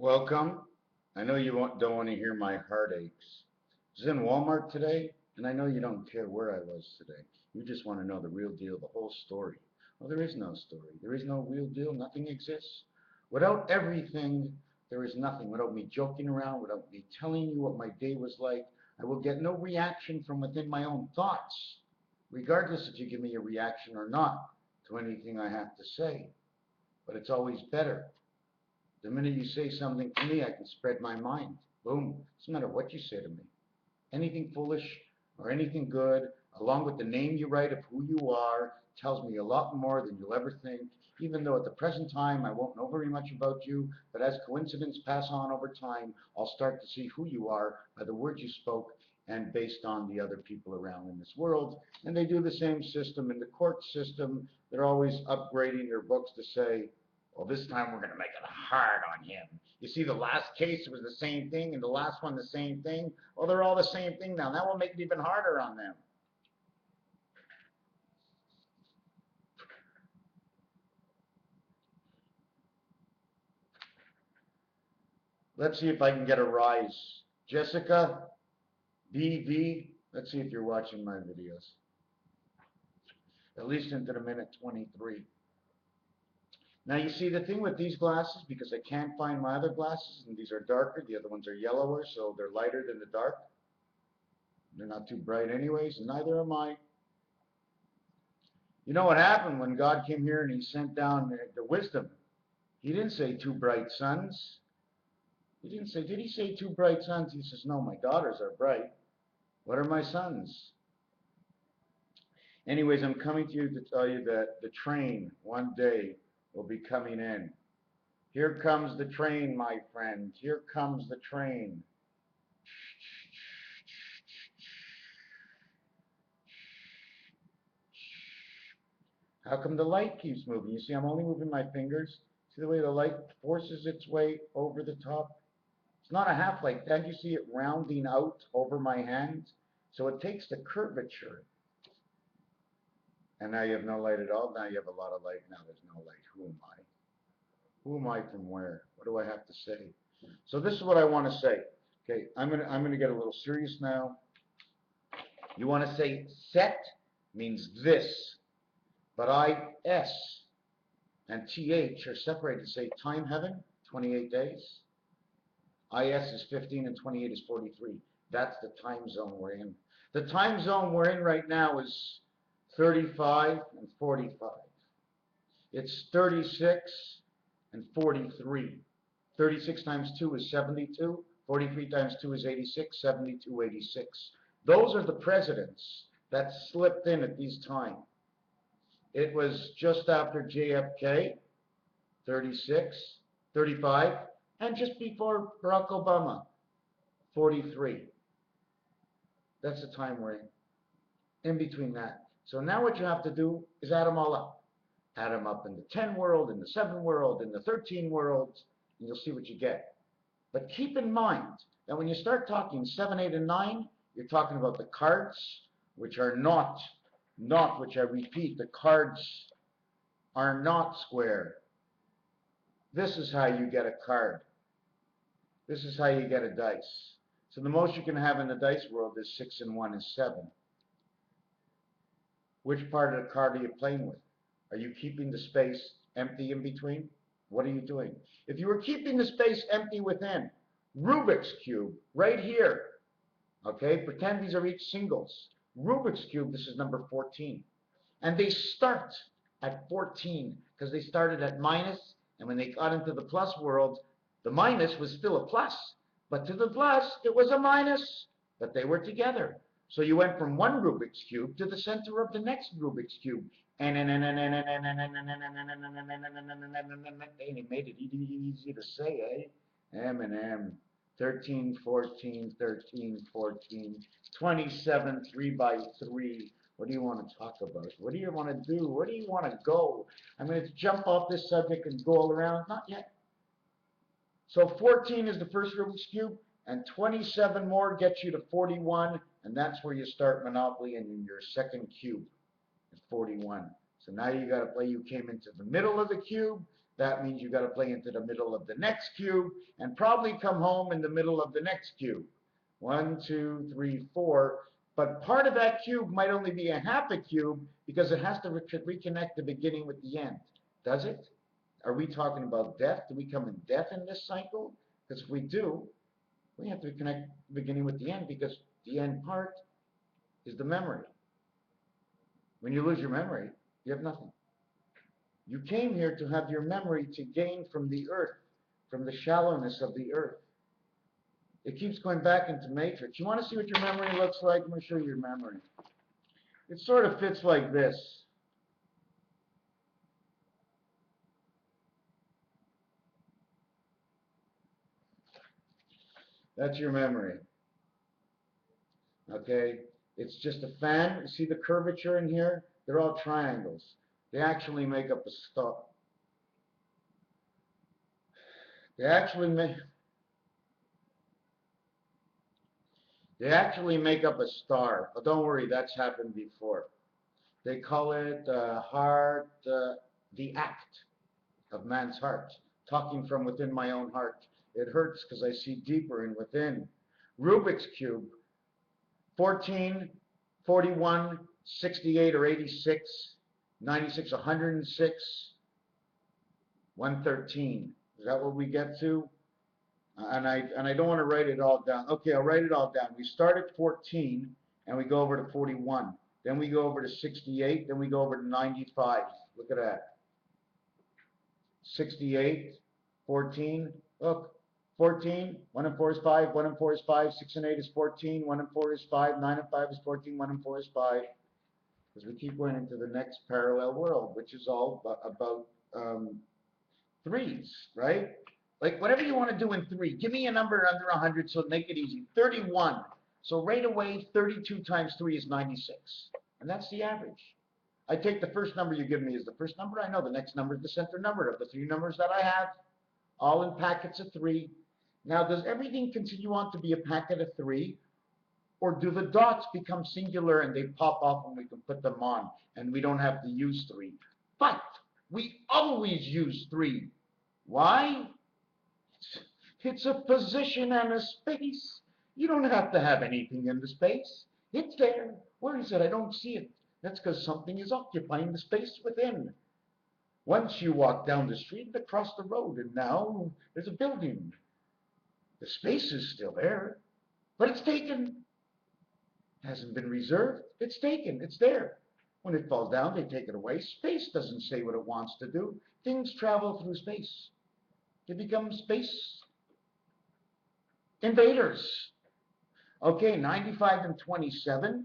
Welcome. I know you don't want to hear my heartaches. I was in Walmart today, and I know you don't care where I was today. You just want to know the real deal, the whole story. Well, there is no story. There is no real deal. Nothing exists. Without everything, there is nothing. Without me joking around, without me telling you what my day was like, I will get no reaction from within my own thoughts, regardless if you give me a reaction or not to anything I have to say. But it's always better. The minute you say something to me, I can spread my mind. Boom. Doesn't matter what you say to me. Anything foolish or anything good, along with the name you write of who you are, tells me a lot more than you'll ever think, even though at the present time I won't know very much about you, but as coincidence pass on over time, I'll start to see who you are by the words you spoke and based on the other people around in this world. And they do the same system in the court system. They're always upgrading their books to say, well, this time we're going to make it hard on him. You see, the last case was the same thing, and the last one the same thing. Well, they're all the same thing now. That will make it even harder on them. Let's see if I can get a rise. Jessica, BV, let's see if you're watching my videos. At least into the minute 23. Now you see the thing with these glasses, because I can't find my other glasses, and these are darker, the other ones are yellower, so they're lighter than the dark. They're not too bright anyways, and neither am I. You know what happened when God came here and he sent down the wisdom? He didn't say two bright suns. He didn't say, did he say two bright suns? He says, no, my daughters are bright. What are my sons? Anyways, I'm coming to you to tell you that the train one day will be coming in. Here comes the train, my friend. Here comes the train. How come the light keeps moving? You see, I'm only moving my fingers. See the way the light forces its way over the top? It's not a half light. Can't you see it rounding out over my hand? So it takes the curvature. And now you have no light at all. Now you have a lot of light. Now there's no light. Who am I? Who am I from where? What do I have to say? So this is what I want to say. Okay, I'm gonna get a little serious now. You want to say set means this, but I-S and TH are separated. Say time heaven, 28 days. IS is 15 and 28 is 43. That's the time zone we're in. The time zone we're in right now is 35 and 45. It's 36 and 43. 36 times 2 is 72. 43 times 2 is 86. 72, 86. Those are the presidents that slipped in at these times. It was just after JFK, 36, 35, and just before Barack Obama, 43. That's the time we're in between that. So now what you have to do is add them all up. Add them up in the 10 world, in the 7 world, in the 13 worlds, and you'll see what you get. But keep in mind that when you start talking 7, 8, and 9, you're talking about the cards, which are not, which I repeat, the cards are not square. This is how you get a card. This is how you get a dice. So the most you can have in the dice world is 6 and 1 is 7. Which part of the card are you playing with? Are you keeping the space empty in between? What are you doing? If you were keeping the space empty within, Rubik's Cube, right here, okay, pretend these are each singles. Rubik's Cube, this is number 14. And they start at 14 because they started at minus, and when they got into the plus world, the minus was still a plus. But to the plus, it was a minus, but they were together. So you went from one Rubik's Cube to the center of the next Rubik's Cube. And it made it easy to say, eh? M and M. 13, 14, 13, 14, 27, 3 by 3. What do you want to talk about? What do you want to do? Where do you want to go? I'm going to jump off this subject and go all around. Not yet. So 14 is the first Rubik's Cube, and 27 more gets you to 41, and that's where you start Monopoly in your second cube at 41. So now you got to play. You came into the middle of the cube. That means you got to play into the middle of the next cube and probably come home in the middle of the next cube. 1, 2, 3, 4. But part of that cube might only be a half a cube because it has to reconnect the beginning with the end. Does it? Are we talking about death? Do we come in death in this cycle? Because if we do, we have to connect the beginning with the end, because the end part is the memory. When you lose your memory, you have nothing. You came here to have your memory to gain from the earth, from the shallowness of the earth. It keeps going back into matrix. You want to see what your memory looks like? Let me show you your memory. It sort of fits like this. That's your memory. Okay? It's just a fan. You see the curvature in here? They're all triangles. They actually make up a star. They actually make up a star. But don't worry, that's happened before. They call it the act of man's heart. Talking from within my own heart. It hurts because I see deeper and within. Rubik's Cube, 14, 41, 68 or 86, 96, 106, 113. Is that what we get to? And I don't want to write it all down. Okay, I'll write it all down. We start at 14 and we go over to 41. Then we go over to 68. Then we go over to 95. Look at that. 68, 14. Look, 14. 1 and 4 is 5. 1 and 4 is 5. 6 and 8 is 14. 1 and 4 is 5. 9 and 5 is 14. 1 and 4 is 5. Because we keep going into the next parallel world, which is all about threes, right? Like whatever you want to do in 3. Give me a number under 100, so make it easy. 31. So right away, 32 times 3 is 96. And that's the average. I take the first number you give me as the first number. I know the next number is the center number of the 3 numbers that I have, all in packets of 3. Now, does everything continue on to be a packet of 3? Or do the dots become singular and they pop off and we can put them on and we don't have to use 3? But we always use 3. Why? It's a position and a space. You don't have to have anything in the space. It's there. Where is it? I don't see it. That's because something is occupying the space within. Once you walk down the street and across the road, and now there's a building. The space is still there, but it's taken. It hasn't been reserved. It's taken. It's there. When it falls down, they take it away. Space doesn't say what it wants to do. Things travel through space. They become space invaders. Okay, 95 and 27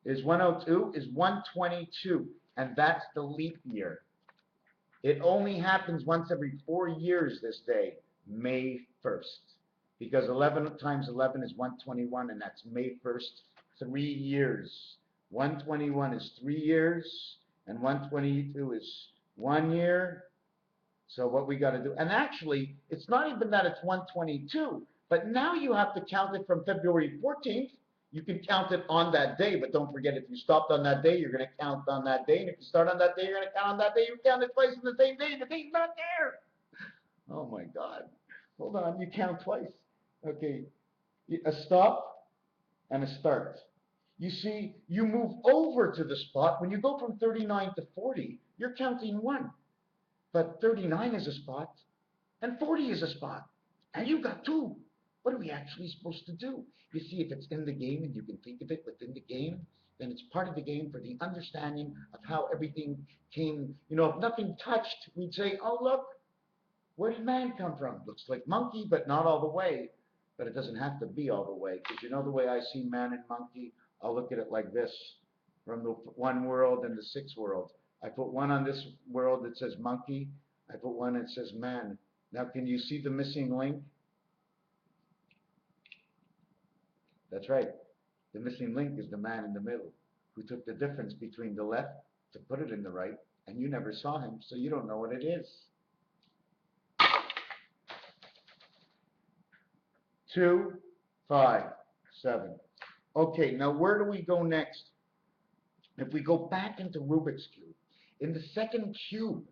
is 102, is 122, and that's the leap year. It only happens once every 4 years this day, May 1st, because 11 times 11 is 121, and that's May 1st, 3 years. 121 is 3 years, and 122 is 1 year. So what we got to do, and actually, it's not even that it's 122, but now you have to count it from February 14th. You can count it on that day, but don't forget, if you stopped on that day, you're going to count on that day, and if you start on that day, you're going to count on that day. You count it twice on the same day, and the day's not there. Oh my God. Hold on, you count twice. Okay, a stop and a start. You see, you move over to the spot. When you go from 39 to 40, you're counting 1. But 39 is a spot, and 40 is a spot. And you've got 2. What are we actually supposed to do? You see, if it's in the game and you can think of it within the game, then it's part of the game for the understanding of how everything came. You know, if nothing touched, we'd say, oh, look, where did man come from? Looks like monkey, but not all the way. But it doesn't have to be all the way, because you know the way I see man and monkey? I'll look at it like this, from the 1 world and the 6 world. I put 1 on this world that says monkey. I put 1 that says man. Now, can you see the missing link? That's right. The missing link is the man in the middle, who took the difference between the left to put it in the right, and you never saw him, so you don't know what it is. 2, 5, 7. Okay, now where do we go next? If we go back into Rubik's Cube, in the second cube,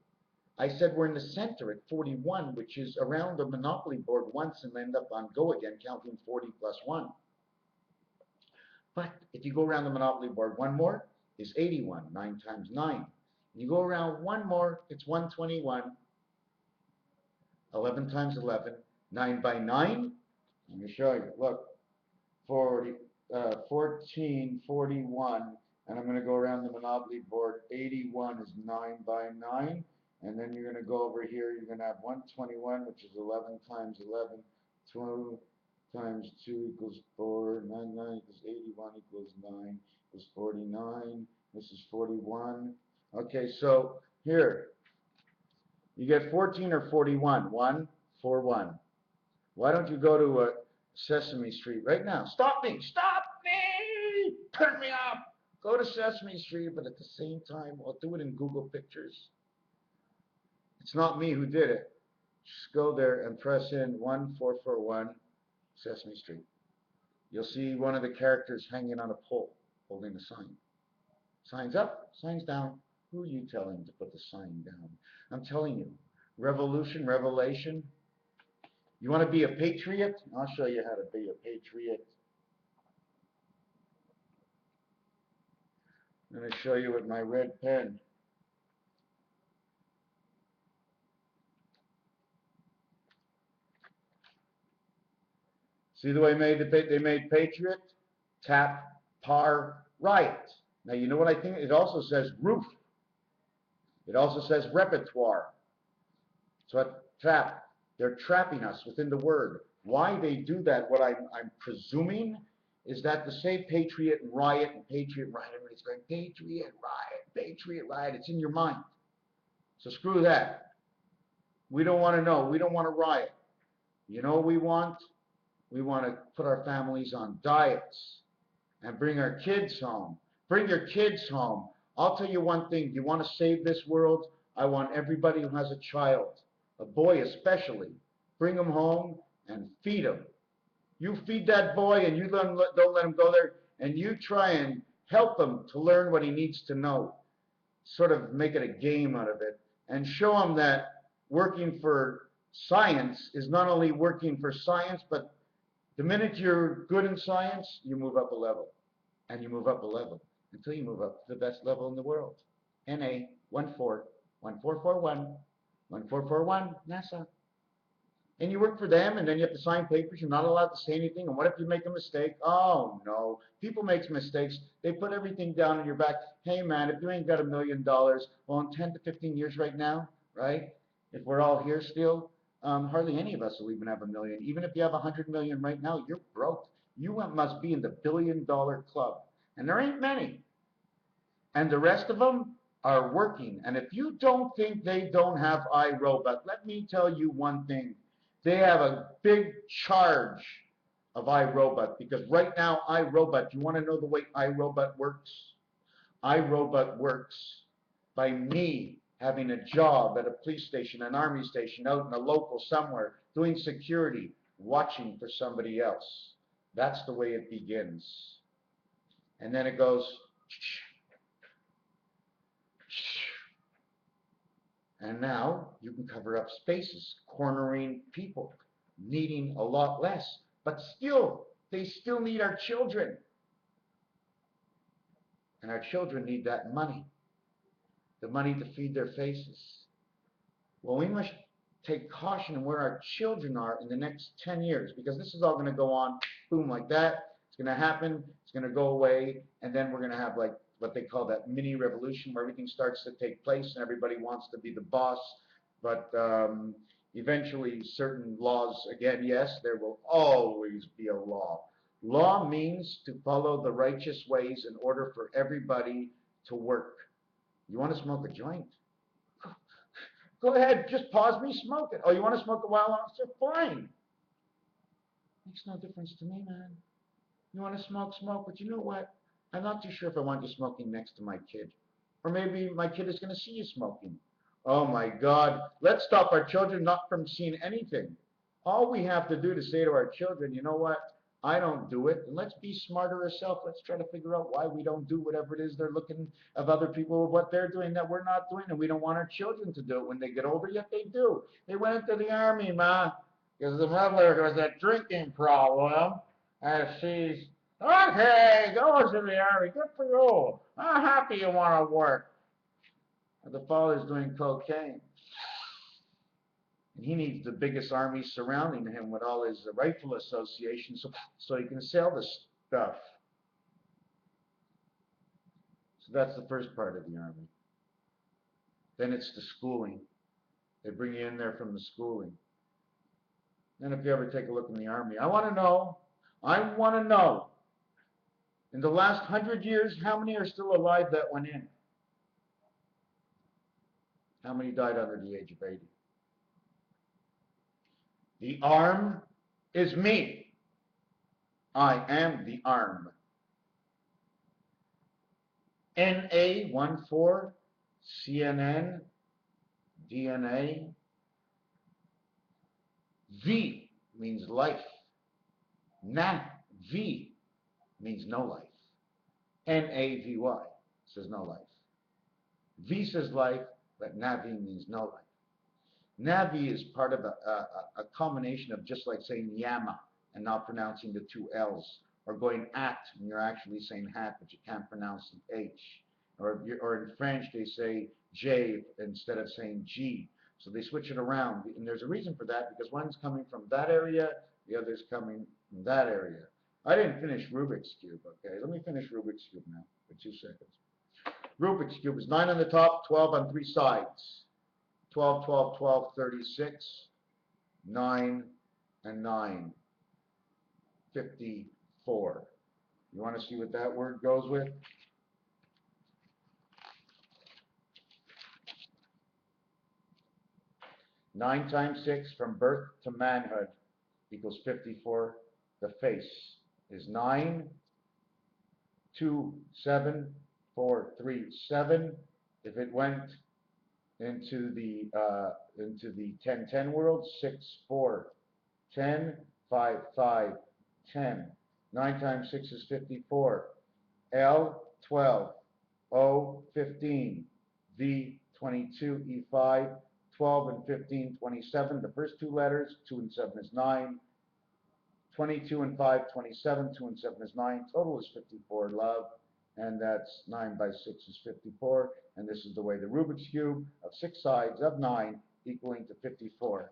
I said we're in the center at 41, which is around the Monopoly board once and end up on go again, counting 40 plus 1. But if you go around the Monopoly board one more, is 81, 9 times 9. You go around one more, it's 121, 11 times 11, 9 by 9. Let me show you. Look, 40, 14, 41, and I'm going to go around the Monopoly board. 81 is 9 by 9, and then you're going to go over here. You're going to have 121, which is 11 times 11. 2 times 2 equals 4. 9, 9 equals 81 equals 9 is 49. This is 41. Okay, so here, you get 14 or 41. 1, 4, 1. Why don't you go to Sesame Street right now? Stop me! Stop me! Turn me off! Go to Sesame Street, but at the same time, I'll do it in Google Pictures. It's not me who did it. Just go there and press in 1441 Sesame Street. You'll see one of the characters hanging on a pole holding a sign. Signs up, signs down. Who are you telling to put the sign down? I'm telling you, revolution, revelation. You want to be a patriot? I'll show you how to be a patriot. I'm going to show you with my red pen. See the way they made patriot? Tap, par, right. Now you know what I think? It also says roof. It also says repertoire. So trap. They're trapping us within the word. Why they do that, what I'm presuming, is that to say patriot and riot, everybody's going, patriot, riot. It's in your mind. So screw that. We don't want to know. We don't want to riot. You know what we want? We want to put our families on diets and bring our kids home. Bring your kids home. I'll tell you one thing. Do you want to save this world? I want everybody who has a child, a boy especially, bring him home and feed him. You feed that boy and you don't let him go there, and you try and help him to learn what he needs to know. Sort of make it a game out of it and show him that working for science is not only working for science, but the minute you're good in science, you move up a level, and you move up a level until you move up to the best level in the world. NA 1441 1441 NASA. And you work for them, and then you have to sign papers. You're not allowed to say anything. And what if you make a mistake? Oh, no. People make mistakes. They put everything down on your back. Hey, man, if you ain't got $1 million, well, in 10 to 15 years right now, right, if we're all here still, hardly any of us will even have $1 million. Even if you have 100 million right now, you're broke. You must be in the billion-dollar club. And there ain't many. And the rest of them are working. And if you don't think they don't have iRobot, let me tell you one thing. They have a big charge of iRobot, because right now iRobot, you want to know the way iRobot works? iRobot works by me having a job at a police station, an army station, out in a local somewhere, doing security, watching for somebody else. That's the way it begins. And then it goes, and now you can cover up spaces, cornering people, needing a lot less. But still, they still need our children. And our children need that money, the money to feed their faces. Well, we must take caution in where our children are in the next 10 years, because this is all going to go on, boom, like that. It's going to happen. It's going to go away. And then we're going to have like what they call that mini revolution, where everything starts to take place and everybody wants to be the boss. But eventually certain laws, again, yes, there will always be a law. Law means to follow the righteous ways in order for everybody to work. You want to smoke a joint? Go ahead, just pause me, smoke it. Oh, you want to smoke a while officer? Fine. Makes no difference to me, man. You want to smoke, smoke. But you know what? I'm not too sure if I want you smoking next to my kid. Or maybe my kid is going to see you smoking. Oh, my God. Let's stop our children not from seeing anything. All we have to do to say to our children, you know what? I don't do it. And let's be smarter ourselves. Let's try to figure out why we don't do whatever it is they're looking of other people, what they're doing that we're not doing. And we don't want our children to do it when they get older, yet they do. They went into the army, ma, because the mother was a drinking problem. And she's, okay, go into the army. Good for you. I'm happy you want to work. And the father's doing cocaine. And he needs the biggest army surrounding him with all his rifle associations so he can sell the stuff. So that's the first part of the army. Then it's the schooling. They bring you in there from the schooling. Then if you ever take a look in the army, I want to know, in the last 100 years, how many are still alive that went in? How many died under the age of 80? The arm is me. I am the arm. NA14, CNN, DNA. V means life. V means no life. NAVY says no life. V says life, but Navi means no life. Navi is part of a combination of just like saying Yama and not pronouncing the two L's, or going at and you're actually saying hat, but you can't pronounce the H. Or in French, they say J instead of saying G. So they switch it around. And there's a reason for that, because one's coming from that area, the other's coming from that area. I didn't finish Rubik's Cube, okay? Let me finish Rubik's Cube now for 2 seconds. Rubik's Cube is 9 on the top, 12 on 3 sides. 12, 12, 12, 36, 9, and 9, 54. You want to see what that word goes with? Nine times 6 from birth to manhood equals 54. The face is 9, 2, 7, 4, 3, 7. If it went into the 10-10 world, 6, 4, 10, 5, 5, 10. 9 times 6 is 54. L, 12. O, 15. V, 22. E, 5. 12 and 15, 27. The first 2 letters, 2 and 7 is 9. 22 and 5, 27. 2 and 7 is 9. Total is 54, love. And that's 9 by 6 is 54. And this is the way the Rubik's Cube of 6 sides of 9 equaling to 54.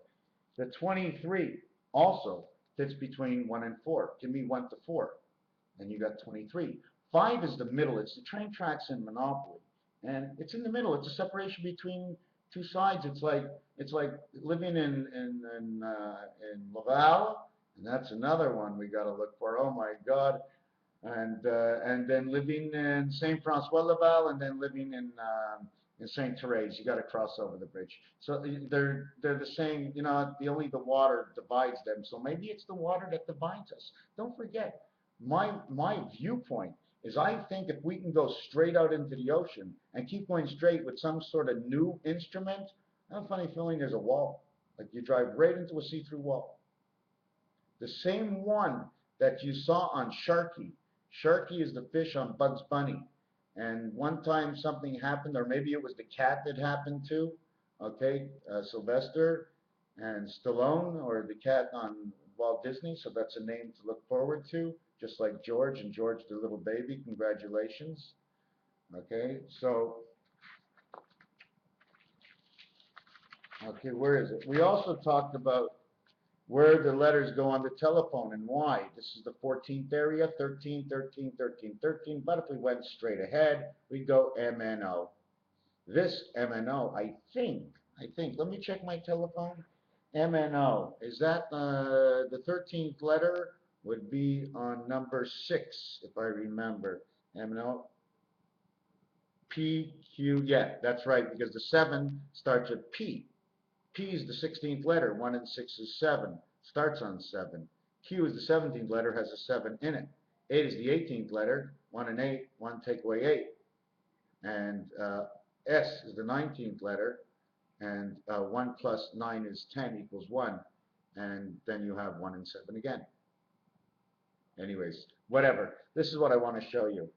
The 23 also fits between 1 and 4. Give me 1 to 4. And you got 23. 5 is the middle. It's the train tracks in Monopoly. And it's in the middle. It's a separation between 2 sides. It's like living in Laval. And that's another one we got to look for. Oh my God. And then living in Saint Francois Laval, and then living in Saint Therese. You got to cross over the bridge. So they're the same. You know, the water divides them. So maybe it's the water that divides us. Don't forget, my viewpoint is, I think if we can go straight out into the ocean and keep going straight with some sort of new instrument, I have a funny feeling there's a wall. Like you drive right into a see-through wall. The same one that you saw on Sharky. Sharky is the fish on Bugs Bunny. And one time something happened, or maybe it was the cat that happened to, okay, Sylvester and Stallone, or the cat on Walt Disney, so that's a name to look forward to, just like George and George the little baby. Congratulations. Okay, so, okay, where is it? We also talked about where the letters go on the telephone and why. This is the 14th area, 13, 13, 13, 13. But if we went straight ahead, we go MNO. This MNO, I think, let me check my telephone. MNO, is that the 13th letter would be on number 6, if I remember. MNO. P, Q, yeah, that's right, because the 7 starts with P. P is the 16th letter. 1 and 6 is 7. Starts on 7. Q is the 17th letter, has a 7 in it. 8 is the 18th letter. 1 and 8, 1 take away 8. And S is the 19th letter. And 1 plus 9 is 10 equals 1. And then you have 1 and 7 again. Anyways, whatever. This is what I want to show you.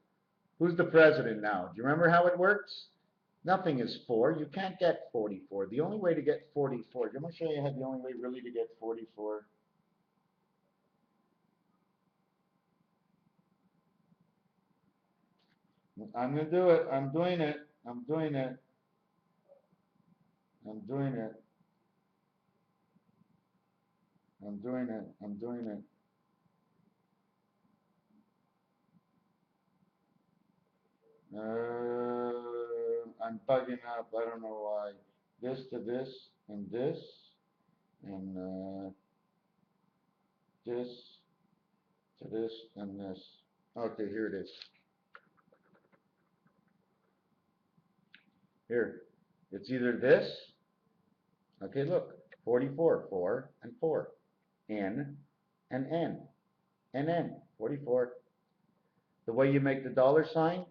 Who's the president now? Do you remember how it works? Nothing is 4. You can't get 44. The only way to get 44, I'm going to show you how the only way really to get 44. I'm going to do it. I'm doing it. I'm doing it. I'm doing it. I'm doing it. I'm doing it. I'm bugging up. I don't know why. This to this and this and this to this and this. Okay, here it is. Here. It's either this. Okay, look. 44. 4 and 4. N and N. And N. 44. The way you make the dollar sign,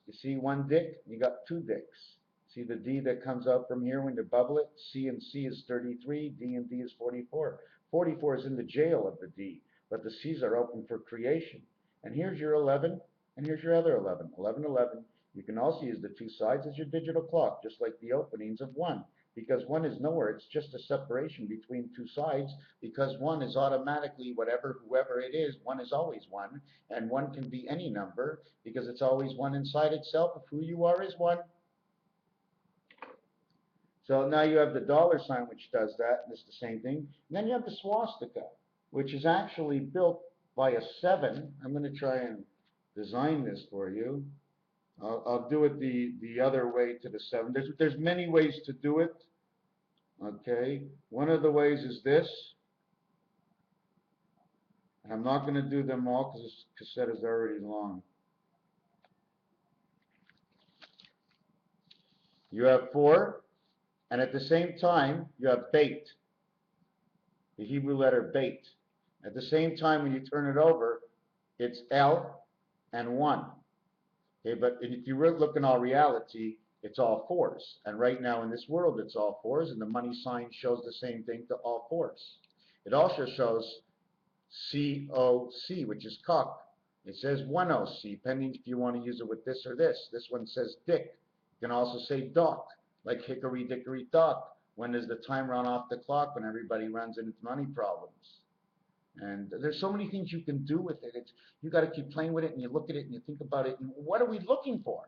you see one dick, you got two dicks. See the D that comes out from here when you bubble it? C and C is 33, D and D is 44. 44 is in the jail of the D, but the C's are open for creation. And here's your 11, and here's your other 11. 11, 11. You can also use the two sides as your digital clock, just like the openings of 1. Because 1 is nowhere, it's just a separation between two sides, because 1 is automatically whatever, whoever it is, 1 is always 1, and 1 can be any number, because it's always 1 inside itself. If who you are is 1. So now you have the dollar sign, which does that, and it's the same thing. And then you have the swastika, which is actually built by a 7. I'm going to try and design this for you. I'll do it the other way to the 7. There's many ways to do it. Okay, one of the ways is this. And I'm not going to do them all because this cassette is already long. You have 4, and at the same time, you have bait, the Hebrew letter bait. At the same time, when you turn it over, it's L and 1. Okay, but if you look in all reality, it's all 4s. And right now in this world, it's all 4s, and the money sign shows the same thing to all 4s. It also shows COC, which is cock. It says 10C, depending if you want to use it with this or this. This one says dick. You can also say dock, like hickory dickory dock. When does the time run off the clock? When everybody runs into money problems. And there's so many things you can do with it. You got to keep playing with it, and you look at it, and you think about it, and what are we looking for?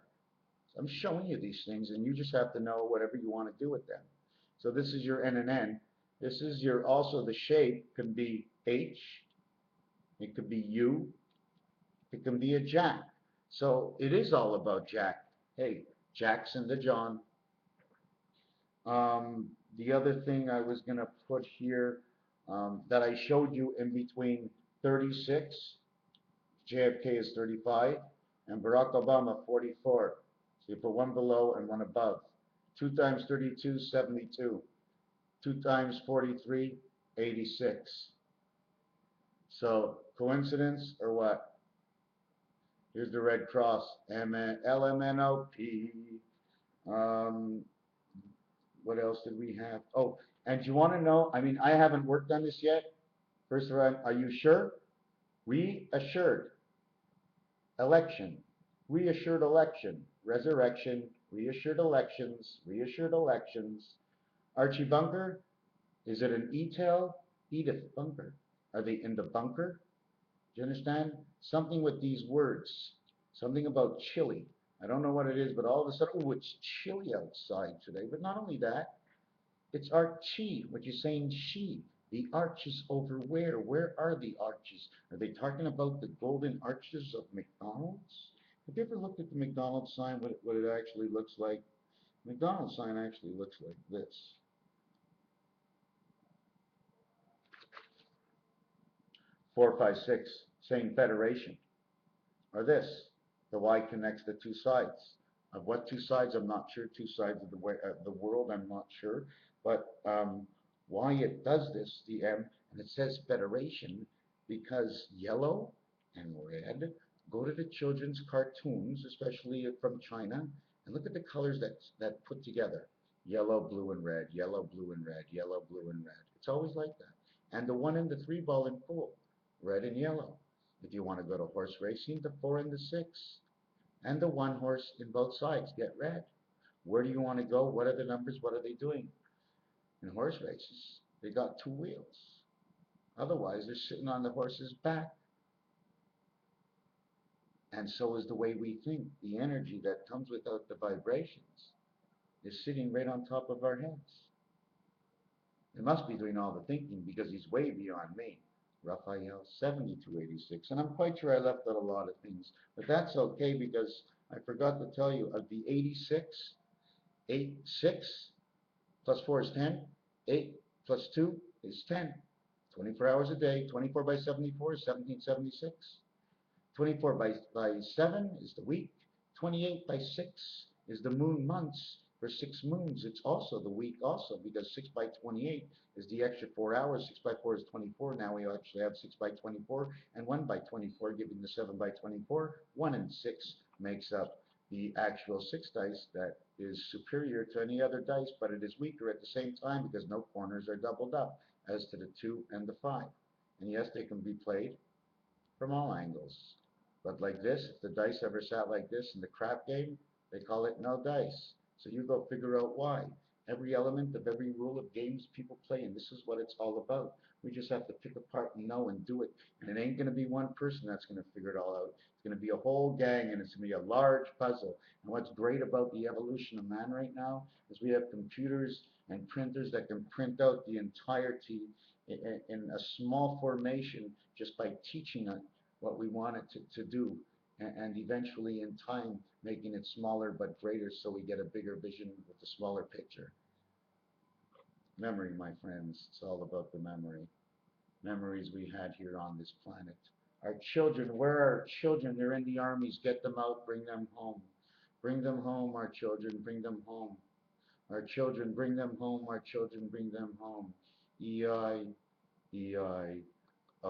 So I'm showing you these things, and you just have to know whatever you want to do with them. So this is your N and N. This is your, also the shape can be H, it could be U, it can be a Jack. So it is all about Jack. Hey, Jackson to John. The other thing I was going to put here that I showed you in between 36, JFK is 35, and Barack Obama 44. So you put one below and one above. 2 times 32, 72. 2 times 43, 86. So coincidence or what? Here's the Red Cross, LMNOP. Um, what else did we have? Oh, and do you want to know? I mean, I haven't worked on this yet. First of all, are you sure? Reassured election, reassured election, resurrection, reassured elections, reassured elections. Archie Bunker, is it an E-tail? Edith Bunker. Are they in the bunker? Do you understand? Something with these words. Something about chilly. I don't know what it is, but all of a sudden, oh, it's chilly outside today. But not only that, it's Archie, what you're saying, she. The arches over where? Where are the arches? Are they talking about the golden arches of McDonald's? Have you ever looked at the McDonald's sign, what it actually looks like? McDonald's sign actually looks like this. 4, 5, 6, same federation. Or this. The Y connects the two sides. Of what two sides, I'm not sure. Two sides of the world, I'm not sure. But why it does this, the M, and it says federation, because yellow and red go to the children's cartoons, especially from China, and look at the colors that put together. Yellow, blue, and red, yellow, blue, and red, yellow, blue, and red. It's always like that. And the 1 in the 3 ball in pool, red and yellow. If you want to go to horse racing, the 4 and the 6 and the 1 horse in both sides get red. Where do you want to go? What are the numbers? What are they doing? In horse races, they got 2 wheels. Otherwise, they're sitting on the horse's back. And so is the way we think. The energy that comes without the vibrations is sitting right on top of our heads. It must be doing all the thinking because he's way beyond me. Raphael, 7286. And I'm quite sure I left out a lot of things, but that's okay because I forgot to tell you of the 86, 8, 6 plus 4 is 10, 8 plus 2 is 10. 24 hours a day, 24 by 74 is 1776. 24 by 7 is the week. 28 by 6 is the moon months. For 6 moons, it's also the week also because 6 by 28 is the extra 4 hours. 6 by 4 is 24. Now we actually have 6 by 24 and 1 by 24, giving the 7 by 24. 1 and 6 makes up the actual 6 dice that is superior to any other dice, but it is weaker at the same time because no corners are doubled up as to the 2 and the 5. And yes, they can be played from all angles. But like this, if the dice ever sat like this in the crap game, they call it no dice. So you go figure out why. Every element of every rule of games people play, and this is what it's all about. We just have to pick apart and know and do it. And it ain't going to be one person that's going to figure it all out. It's going to be a whole gang, and it's going to be a large puzzle. And what's great about the evolution of man right now is we have computers and printers that can print out the entirety in a small formation just by teaching it what we want it to do, and eventually in time making it smaller but greater so we get a bigger vision with a smaller picture. Memory, my friends, it's all about the memory. Memories we had here on this planet. Our children, where are our children? They're in the armies. Get them out, bring them home. Bring them home, our children, bring them home. Our children, bring them home, our children, bring them home. EI, EI.